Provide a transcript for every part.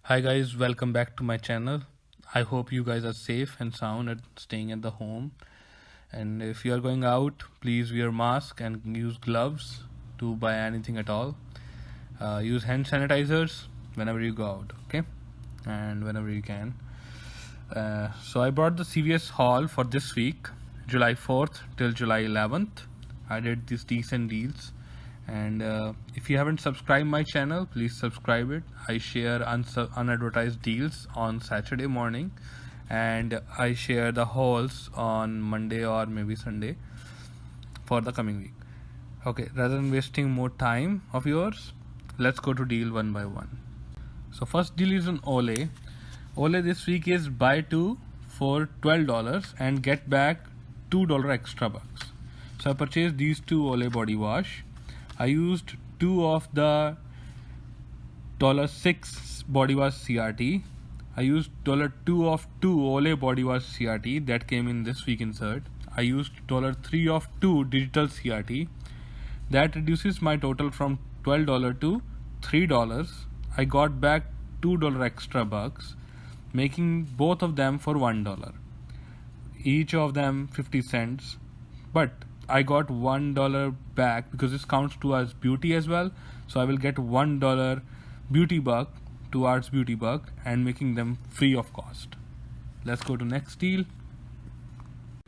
Hi guys, welcome back to my channel. I hope you guys are safe and sound and staying at the home. And if you are going out, please wear mask and use gloves to buy anything at all. Use hand sanitizers whenever you go out, okay? And whenever you can. So I brought the CVS haul for this week, July 4th till July 11th. I did these decent deals. And if you haven't subscribed my channel, please subscribe it. I share unadvertised deals on Saturday morning, and I share the hauls on Monday or maybe Sunday for the coming week. Okay, rather than wasting more time of yours, let's go to deal one by one. So first deal is on Olay. Olay this week is buy two for $12 and get back $2 extra bucks. So I purchased these two Olay body wash. I used two of the $6 body wash CRT. I used $2 of two Olay body wash CRT that came in this week insert. I used $3 of two digital CRT. That reduces my total from $12 to $3. I got back $2 extra bucks, making both of them for $1. Each of them 50 cents. But I got $1 back because this counts towards beauty as well. So I will get $1 beauty buck towards beauty buck and making them free of cost. Let's go to next deal.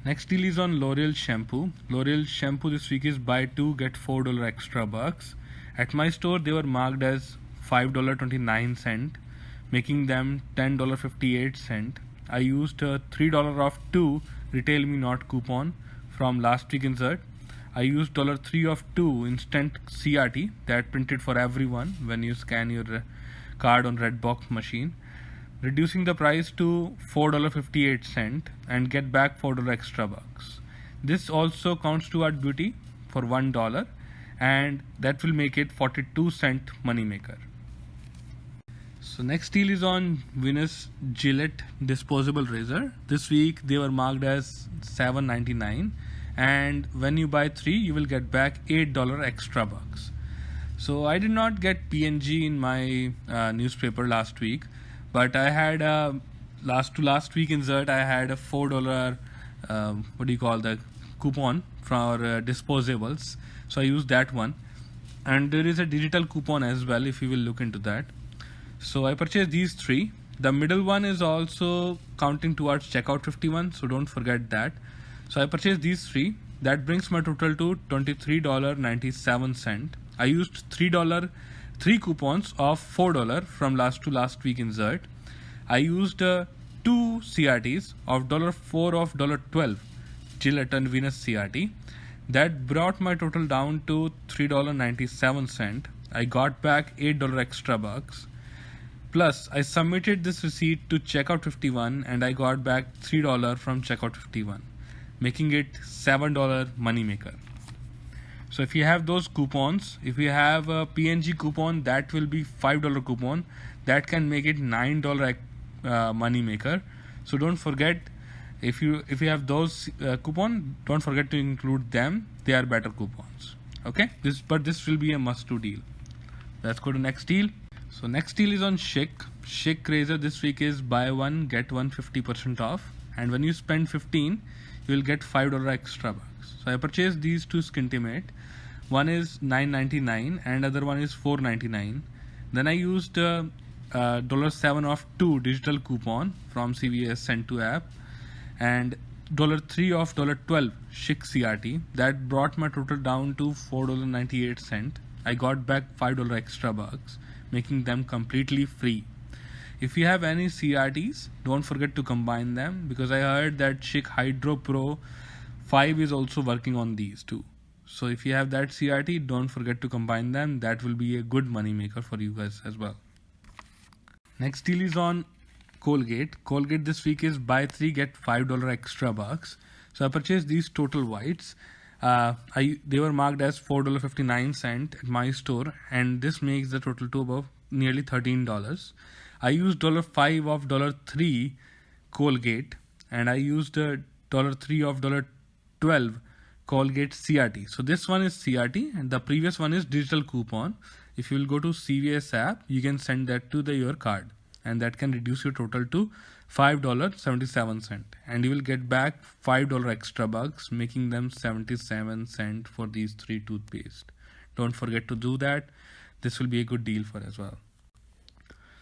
Next deal is on L'Oreal shampoo. L'Oreal shampoo this week is buy two get $4 extra bucks. At my store they were marked as $5.29, making them $10.58. I used $3 off two Retail Me Not coupon from last week insert. I used $3 of two instant CRT that printed for everyone when you scan your card on Redbox machine, reducing the price to $4.58 and get back $4 extra bucks. This also counts toward beauty for $1 and that will make it 42-cent moneymaker. So next deal is on Venus Gillette disposable razor. This week they were marked as $7.99, and when you buy three you will get back $8 extra bucks. So I did not get PNG in my newspaper last week, but I had last week insert I had a $4 the coupon for disposables. So I used that one, and there is a digital coupon as well if you will look into that. So I purchased these three. The middle one is also counting towards checkout 51, so don't forget that. So I purchased these three. That brings my total to $23.97. I used three coupons of $4 from last week insert. I used two CRTs of $4 of $12 Gillette and Venus CRT. That brought my total down to $3.97. I got back $8 extra bucks. Plus, I submitted this receipt to Checkout 51 and I got back $3 from Checkout 51, making it $7 moneymaker. So if you have those coupons, if you have a PNG coupon, that will be $5 coupon. That can make it $9 moneymaker. So don't forget, if you have those coupon, don't forget to include them. They are better coupons. Okay, this will be a must-do deal. Let's go to next deal. So next deal is on Schick. Schick razor this week is buy one get one 50% off, and when you spend 15 you will get $5 extra bucks. So I purchased these two Skintimate. One is $9.99 and other one is $4.99. Then I used $7 off two digital coupon from CVS Send to app and $3 off $12 Schick CRT. That brought my total down to $4.98. I got back $5 extra bucks, making them completely free. If you have any CRTs, don't forget to combine them, because I heard that Schick Hydro Pro 5 is also working on these too. So if you have that CRT, don't forget to combine them. That will be a good money maker for you guys as well. Next deal is on Colgate. Colgate this week is buy three get $5 extra bucks. So I purchased these Total Whites. They were marked as $4.59 at my store, and this makes the total to about nearly $13. I used $5 of $3 Colgate, and I used $3 of $12 Colgate CRT. So this one is CRT and the previous one is digital coupon. If you will go to CVS app, you can send that to your card. and that can reduce your total to $5.77, and you will get back $5 extra bucks, making them 77 cents for these 3 toothpaste. Don't forget to do that. This will be a good deal for as well.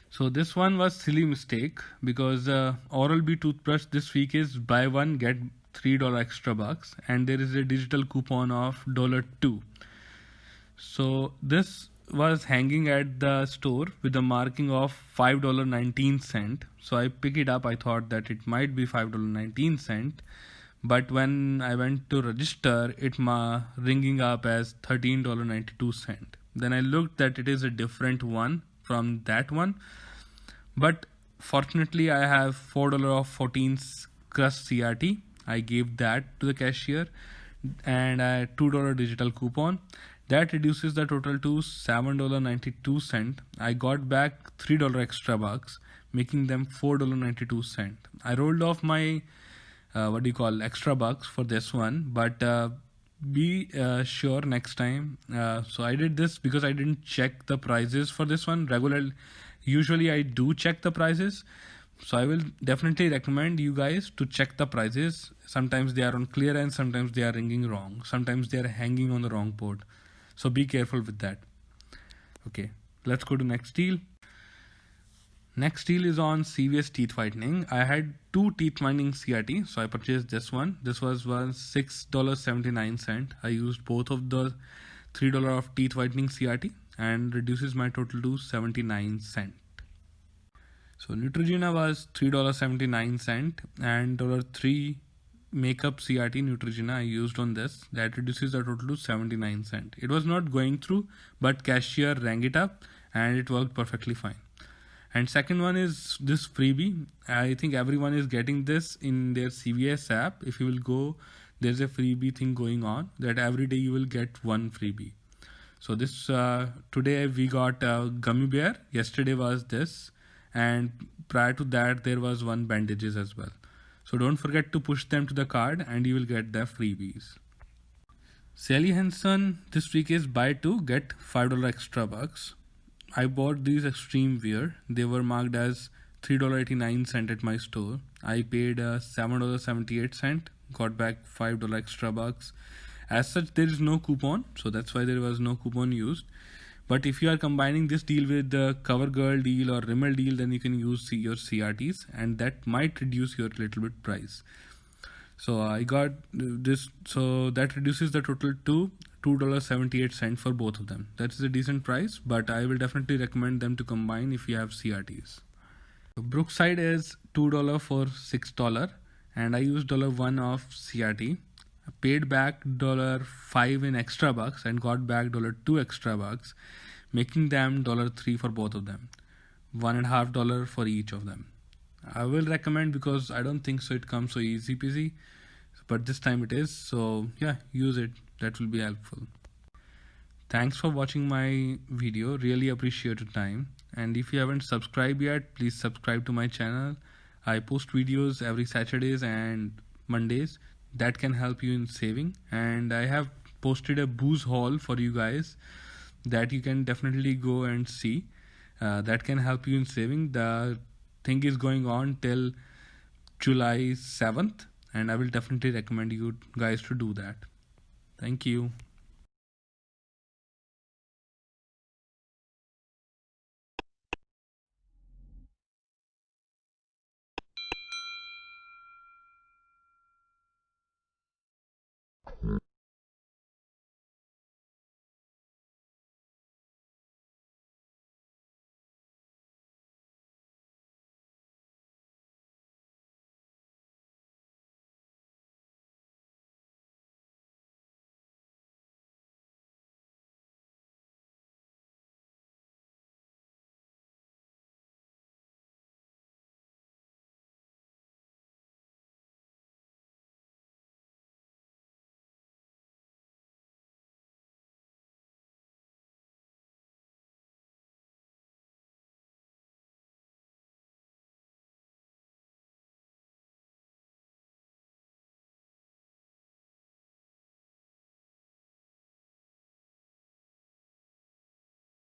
So this one was silly mistake, because Oral-B toothbrush this week is buy one get $3 extra bucks, and there is a digital coupon of $2. So this was hanging at the store with the marking of $5.19. So I pick it up. I thought that it might be $5.19, but when I went to register, it ringing up as $13.92. Then I looked that it is a different one from that one, but fortunately I have $4 of 14 crust CRT. I gave that to the cashier, and a $2 digital coupon. That reduces the total to $7.92. I got back $3 extra bucks, making them $4.92. I rolled off my extra bucks for this one, but be sure next time. So I did this because I didn't check the prices for this one regularly. Usually I do check the prices, so I will definitely recommend you guys to check the prices. Sometimes they are on clearance, sometimes they are ringing wrong, sometimes they are hanging on the wrong port. So be careful with that. Okay, let's go to next deal. Next deal is on CVS teeth whitening. I had 2 teeth whitening CRT, so I purchased this one. This was $6.79. I used both of the $3 of teeth whitening CRT, and reduces my total to 79 cents. So Neutrogena was $3.79, and $3 makeup CRT Neutrogena I used on this. That reduces the total to 79 cents. It was not going through, but cashier rang it up and it worked perfectly fine. And second one is this freebie. I think everyone is getting this in their CVS app. If you will go, there's a freebie thing going on that every day you will get one freebie. So this today we got gummy bear. Yesterday was this, and prior to that there was one bandages as well. So don't forget to push them to the card and you will get the freebies. Sally Hansen this week is buy 2 get $5 extra bucks. I bought these extreme wear. They were marked as $3.89 at my store. I paid $7.78, got back $5 extra bucks. As such, there is no coupon, so that's why there was no coupon used. But if you are combining this deal with the CoverGirl deal or Rimmel deal, then you can use your CRTs, and that might reduce your little bit price. So I got this, so that reduces the total to $2.78 for both of them. That is a decent price, but I will definitely recommend them to combine if you have CRTs. Brookside is $2 for $6, and I used $1 of CRT. I paid back $5 in extra bucks and got back $2 extra bucks, making them $3 for both of them, $1.50 for each of them. I will recommend, because I don't think so it comes so easy peasy, but this time it is. So yeah, use it. That will be helpful. Thanks for watching my video. Really appreciate your time. And if you haven't subscribed yet, please subscribe to my channel. I post videos every Saturdays and Mondays that can help you in saving. And I have posted a booze haul for you guys that you can definitely go and see. That can help you in saving. The thing is going on till July 7th, and I will definitely recommend you guys to do that. Thank you.